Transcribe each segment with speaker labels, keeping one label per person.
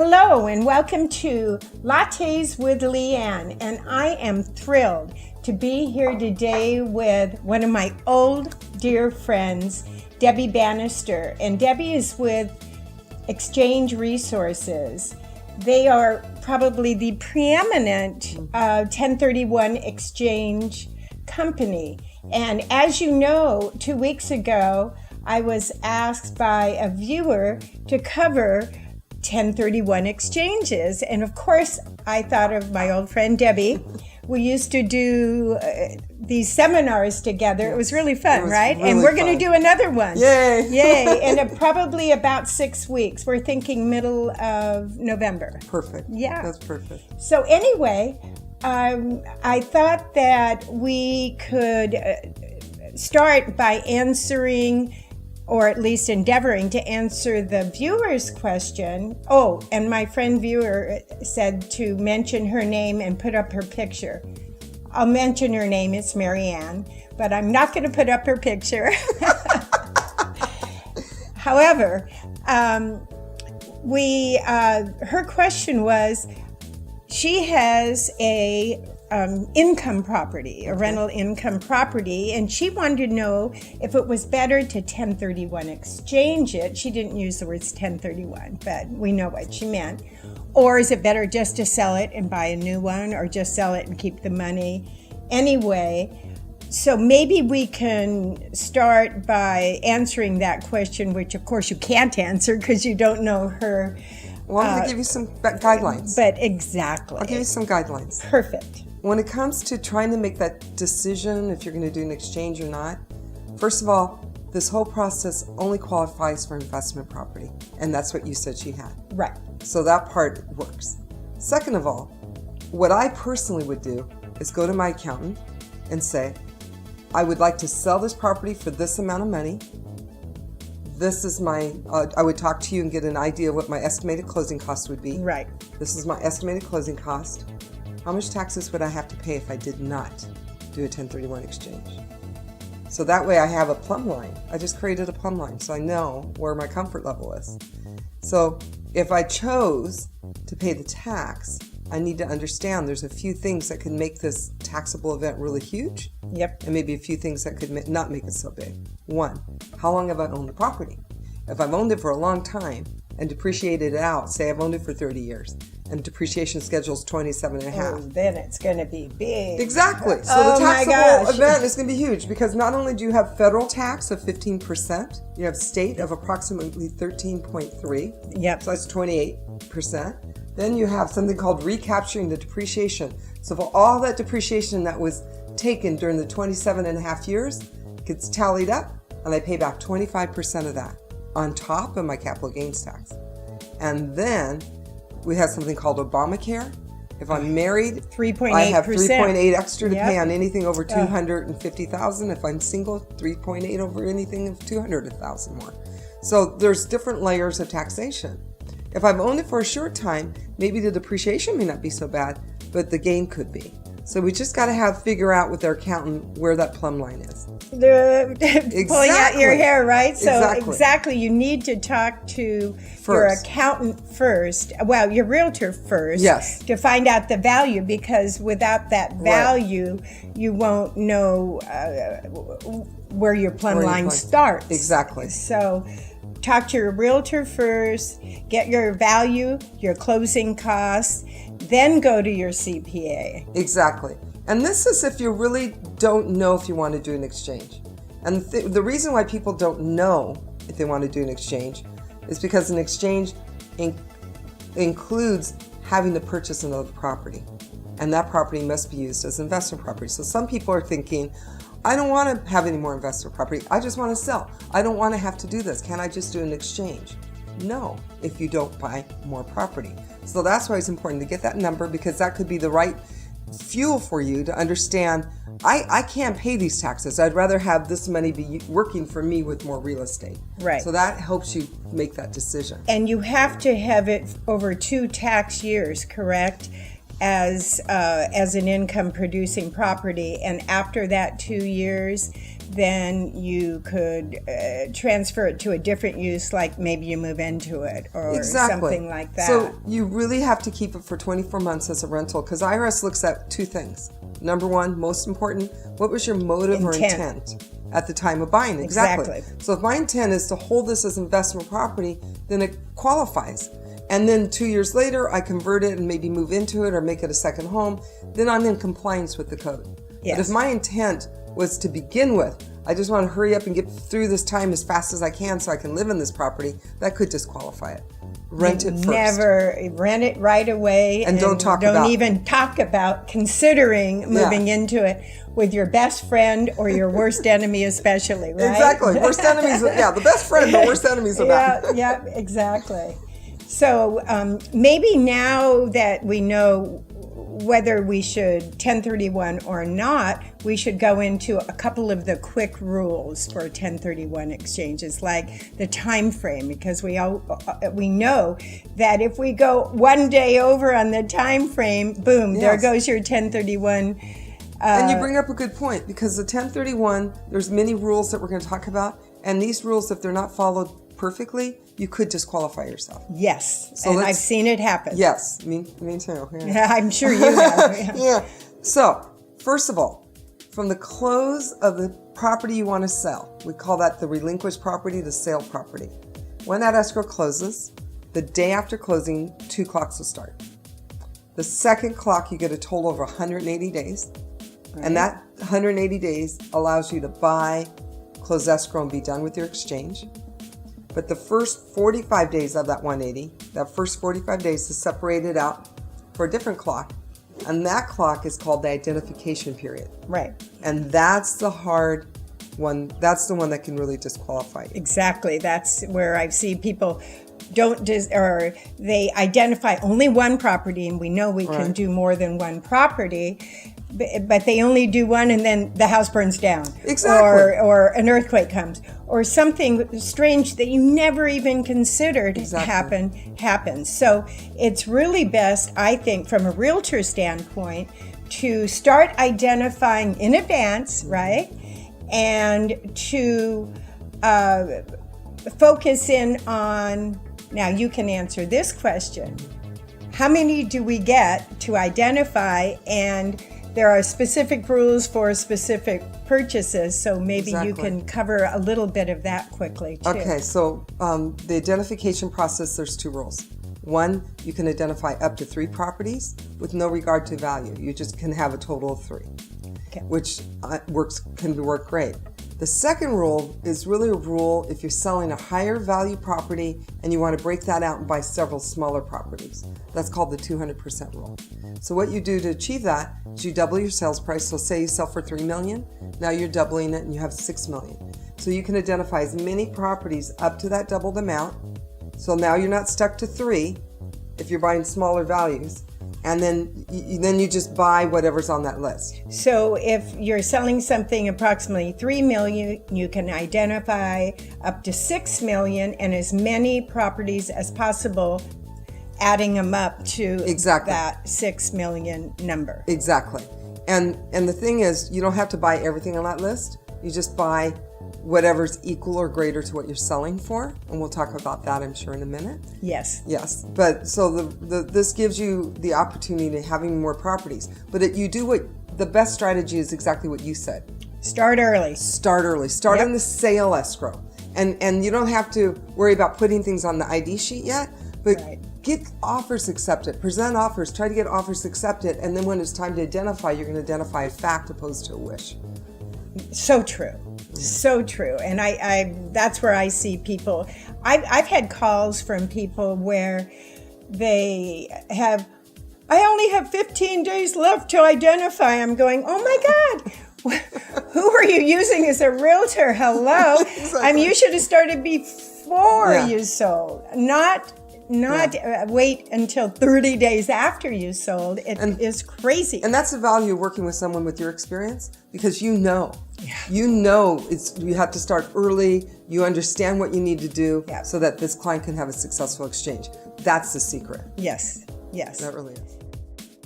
Speaker 1: Hello and welcome to Lattes with Leanne, and I am thrilled to be here today with one of my old dear friends, Debbie Bannister, and Debbie is with Exchange Resources. They are probably the preeminent 1031 exchange company, and as you know, 2 weeks ago I was asked by a viewer to cover 1031 exchanges, and of course I thought of my old friend Debbie. We used to do these seminars together. It was really fun, right?
Speaker 2: Really
Speaker 1: and we're
Speaker 2: fun.
Speaker 1: going to do another one.
Speaker 2: Yay!
Speaker 1: Yay! In probably about 6 weeks. We're thinking middle of November.
Speaker 2: Perfect.
Speaker 1: Yeah.
Speaker 2: That's perfect.
Speaker 1: So anyway, I thought that we could start by answering, or at least endeavoring to answer, the viewer's question. Oh, and my friend viewer said to mention her name and put up her picture. I'll mention her name, it's Marianne, but I'm not going to put up her picture. However, her question was, she has a income property, a rental income property, and she wanted to know if it was better to 1031 exchange it. She didn't use the words 1031, but we know what she meant. Or is it better just to sell it and buy a new one, or just sell it and keep the money? Anyway, so maybe we can start by answering that question, which of course you can't answer because you don't know her.
Speaker 2: Well, I'm going to give you some guidelines.
Speaker 1: But exactly.
Speaker 2: I'll give you some guidelines.
Speaker 1: Perfect.
Speaker 2: When it comes to trying to make that decision if you're going to do an exchange or not, first of all, this whole process only qualifies for investment property. And that's what you said she had.
Speaker 1: Right.
Speaker 2: So that part works. Second of all, what I personally would do is go to my accountant and say, I would like to sell this property for this amount of money. This is my, I would talk to you and get an idea of what my estimated closing cost would be.
Speaker 1: Right.
Speaker 2: This is my estimated closing cost. How much taxes would I have to pay if I did not do a 1031 exchange? So that way I have a plumb line. I just created a plumb line so I know where my comfort level is. So if I chose to pay the tax, I need to understand there's a few things that can make this taxable event really huge.
Speaker 1: Yep.
Speaker 2: And maybe a few things that could not make it so big. One, how long have I owned the property? If I've owned it for a long time and depreciated it out, say I've owned it for 30 years, and depreciation schedule is 27 and a half.
Speaker 1: Oh, then it's going to be big.
Speaker 2: Exactly. So
Speaker 1: Oh,
Speaker 2: the
Speaker 1: my
Speaker 2: taxable
Speaker 1: gosh.
Speaker 2: event is going to be huge because not only do you have federal tax of 15%, you have state of approximately 13.3.
Speaker 1: Yep.
Speaker 2: So that's 28%. Then you have something called recapturing the depreciation. So for all that depreciation that was taken during the 27 and a half years gets tallied up, and I pay back 25% of that on top of my capital gains tax. And then we have something called Obamacare. If I'm married,
Speaker 1: 3.8%.
Speaker 2: I have 3.8 extra to
Speaker 1: Yep.
Speaker 2: pay on anything over 250,000. If I'm single, 3.8 over anything of 200,000 more. So there's different layers of taxation. If I've owned it for a short time, maybe the depreciation may not be so bad, but the gain could be. So we just got to figure out with our accountant where that plumb line is.
Speaker 1: Pulling out your hair, right? So
Speaker 2: Exactly.
Speaker 1: You need to talk to your accountant first, well, your realtor first,
Speaker 2: Yes.
Speaker 1: to find out the value, because without that value, you won't know where your plumb line starts.
Speaker 2: Exactly.
Speaker 1: So talk to your realtor first, get your value, your closing costs, then go to your CPA.
Speaker 2: Exactly. And this is if you really don't know if you want to do an exchange. And the reason why people don't know if they want to do an exchange is because an exchange includes having to purchase another property. And that property must be used as investment property. So some people are thinking, I don't want to have any more investment property. I just want to sell. I don't want to have to do this. Can I just do an exchange? No, if you don't buy more property. So that's why it's important to get that number, because that could be the right fuel for you to understand, I can't pay these taxes. I'd rather have this money be working for me with more real estate.
Speaker 1: Right.
Speaker 2: So that helps you make that decision.
Speaker 1: And you have to have it over 2 tax years, correct? As an income producing property, and after that 2 years, then you could transfer it to a different use, like maybe you move into it or something like that.
Speaker 2: So you really have to keep it for 24 months as a rental, because IRS looks at two things. Number one, most important, what was your motive or intent at the time of buying? Exactly. So if my intent is to hold this as investment property, then it qualifies. And then 2 years later, I convert it and maybe move into it or make it a second home, then I'm in compliance with the code. But if my intent was to begin with, I just want to hurry up and get through this time as fast as I can so I can live in this property, that could disqualify it. Rent it first.
Speaker 1: Never rent it right away.
Speaker 2: And don't
Speaker 1: even talk about considering moving into it with your best friend or your worst enemy especially, right?
Speaker 2: Exactly. Worst enemies, the best friend, but worst enemies about.
Speaker 1: Yeah, exactly. So maybe now that we know whether we should 1031 or not, we should go into a couple of the quick rules for 1031 exchanges, like the time frame, because we know that if we go one day over on the time frame, boom, there goes your 1031.
Speaker 2: And you bring up a good point, because the 1031, there's many rules that we're going to talk about, and these rules, if they're not followed perfectly, you could disqualify yourself.
Speaker 1: Yes, so I've seen it happen.
Speaker 2: Yes, me too.
Speaker 1: Yeah, I'm sure you have.
Speaker 2: Yeah. So, first of all, from the close of the property you want to sell, we call that the relinquished property, the sale property. When that escrow closes, the day after closing, 2 clocks will start. The second clock, you get a total of 180 days. Right. And that 180 days allows you to buy, close escrow, and be done with your exchange. But the first 45 days of that 180, that first 45 days is separated out for a different clock. And that clock is called the identification period. Right. And that's the hard one. That's the one that can really disqualify you.
Speaker 1: Exactly. That's where I see people they identify only one property, and we know we can do more than one property, but they only do one, and then the house burns down.
Speaker 2: Exactly.
Speaker 1: Or an earthquake comes, or something strange that you never even considered happens. So it's really best, I think, from a realtor standpoint, to start identifying in advance, right? And to focus in on, now you can answer this question. How many do we get to identify? And there are specific rules for specific purchases, so maybe you can cover a little bit of that quickly too.
Speaker 2: Okay, so the identification process, there's 2 rules. One, you can identify up to 3 properties with no regard to value. You just can have a total of 3, which can work great. The second rule is really a rule if you're selling a higher value property and you want to break that out and buy several smaller properties. That's called the 200% rule. So what you do to achieve that is you double your sales price. So say you sell for $3 million, now you're doubling it and you have $6 million. So you can identify as many properties up to that doubled amount. So now you're not stuck to 3 if you're buying smaller values. And then you just buy whatever's on that list.
Speaker 1: So if you're selling something approximately $3 million, you can identify up to $6 million and as many properties as possible, adding them up to that $6 million number.
Speaker 2: Exactly. And the thing is, you don't have to buy everything on that list. You just buy whatever's equal or greater to what you're selling for, and we'll talk about that, I'm sure, in a minute.
Speaker 1: Yes.
Speaker 2: But so this gives you the opportunity to having more properties. But the best strategy is exactly what you said.
Speaker 1: Start early.
Speaker 2: Start on the sale escrow, and you don't have to worry about putting things on the ID sheet yet. But get offers accepted. Present offers. Try to get offers accepted, and then when it's time to identify, you're going to identify a fact opposed to a wish.
Speaker 1: So true. So true. And I that's where I see people. I've had calls from people where I only have 15 days left to identify. I'm going, oh my God, who are you using as a realtor? Hello.
Speaker 2: Exactly.
Speaker 1: You should have started before you sold, not wait until 30 days after you sold. It is crazy.
Speaker 2: And that's the value of working with someone with your experience, because you know you have to start early. You understand what you need to do so that this client can have a successful exchange. That's the secret.
Speaker 1: Yes.
Speaker 2: That really is.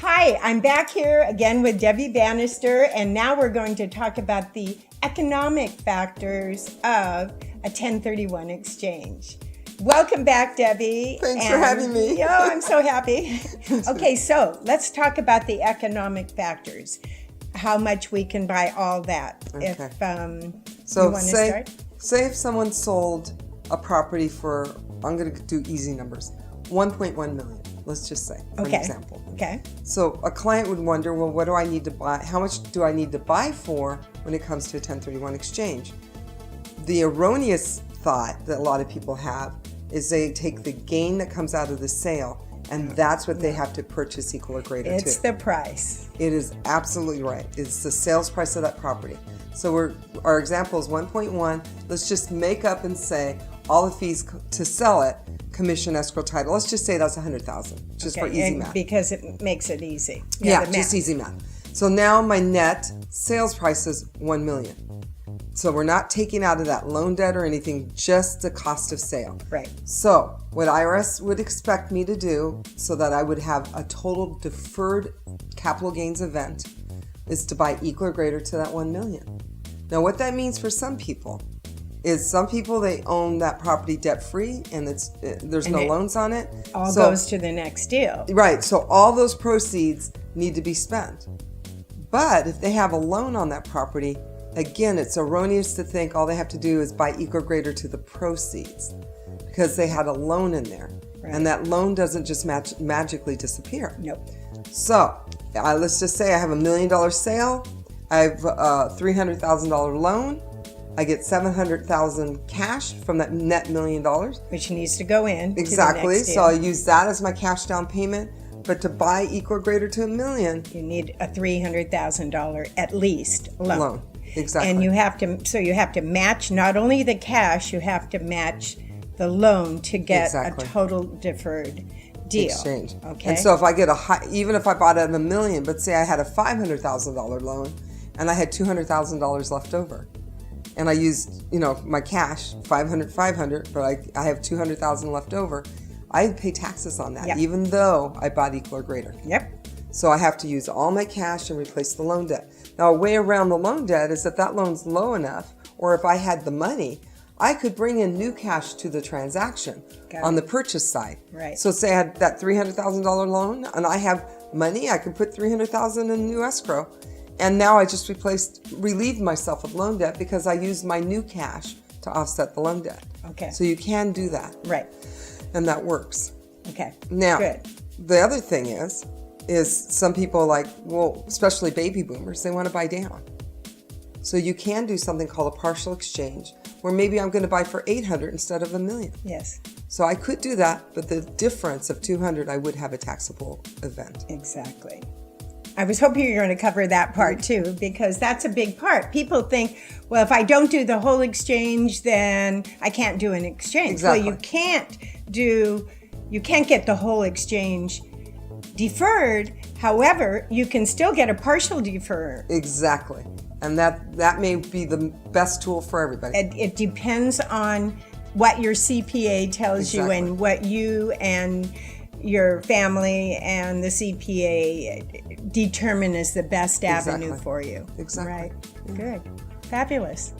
Speaker 1: Hi, I'm back here again with Debbie Bannister, and now we're going to talk about the economic factors of a 1031 exchange. Welcome back, Debbie.
Speaker 2: Thanks for having me.
Speaker 1: Oh, I'm so happy. Okay, so let's talk about the economic factors. How much we can buy all that.
Speaker 2: Okay.
Speaker 1: If
Speaker 2: So
Speaker 1: you want to start.
Speaker 2: say if someone sold a property for, I'm going to do easy numbers, 1.1 million. Let's just say, for an example.
Speaker 1: Okay.
Speaker 2: So a client would wonder, well, what do I need to buy? How much do I need to buy for when it comes to a 1031 exchange? The erroneous thought that a lot of people have is they take the gain that comes out of the sale, and that's what they have to purchase equal or greater to.
Speaker 1: It's the price.
Speaker 2: It is absolutely right. It's the sales price of that property. So our example is 1.1. Let's just make up and say all the fees to sell it, commission, escrow, title. Let's just say that's $100,000, just for easy math.
Speaker 1: Because it makes it easy.
Speaker 2: Yeah, just easy math. So now my net sales price is $1 million. So we're not taking out of that loan debt or anything, just the cost of sale.
Speaker 1: Right.
Speaker 2: So what IRS would expect me to do so that I would have a total deferred capital gains event is to buy equal or greater to that 1 million. Now what that means for some people is some people, they own that property debt-free and there's no loans on it.
Speaker 1: All goes to the next deal.
Speaker 2: Right, so all those proceeds need to be spent. But if they have a loan on that property, again, it's erroneous to think all they have to do is buy equal or greater to the proceeds because they had a loan in there. Right. And that loan doesn't just magically disappear.
Speaker 1: Nope.
Speaker 2: So let's just say I have $1 million sale. I have a $300,000 loan. I get $700,000 cash from that net $1 million.
Speaker 1: Which needs to go in.
Speaker 2: Exactly.
Speaker 1: To the next deal.
Speaker 2: So I'll use that as my cash down payment. But to buy equal or greater to $1 million,
Speaker 1: you need a $300,000 at least loan.
Speaker 2: Exactly.
Speaker 1: And you have to match not only the cash, you have to match the loan to get a total deferred deal.
Speaker 2: Exchange.
Speaker 1: Okay.
Speaker 2: And so if I get even if I bought it at $1 million, but say I had a $500,000 loan and I had $200,000 left over, and I used my cash 500, but I have 200,000 left over, I pay taxes on that, even though I bought equal or greater.
Speaker 1: Yep.
Speaker 2: So I have to use all my cash and replace the loan debt. Now, a way around the loan debt is that loan's low enough, or if I had the money, I could bring in new cash to the transaction on the purchase side.
Speaker 1: Right.
Speaker 2: So say I had that $300,000 loan and I have money, I could put $300,000 in new escrow. And now I just relieved myself of loan debt because I used my new cash to offset the loan debt.
Speaker 1: Okay.
Speaker 2: So you can do that.
Speaker 1: Right.
Speaker 2: And that works.
Speaker 1: Okay.
Speaker 2: Now,
Speaker 1: good.
Speaker 2: The other thing is some people especially baby boomers, they want to buy down. So you can do something called a partial exchange where maybe I'm going to buy for $800 instead of $1 million.
Speaker 1: Yes.
Speaker 2: So I could do that, but the difference of $200, I would have a taxable event.
Speaker 1: Exactly. I was hoping you were going to cover that part too, because that's a big part. People think, well, if I don't do the whole exchange, then I can't do an exchange.
Speaker 2: Exactly.
Speaker 1: Well, you can't get the whole exchange deferred. However, you can still get a partial defer.
Speaker 2: Exactly. And that may be the best tool for everybody.
Speaker 1: It depends on what your CPA tells you and what you and your family and the CPA determine is the best avenue for you.
Speaker 2: Exactly.
Speaker 1: Right. Good. Fabulous.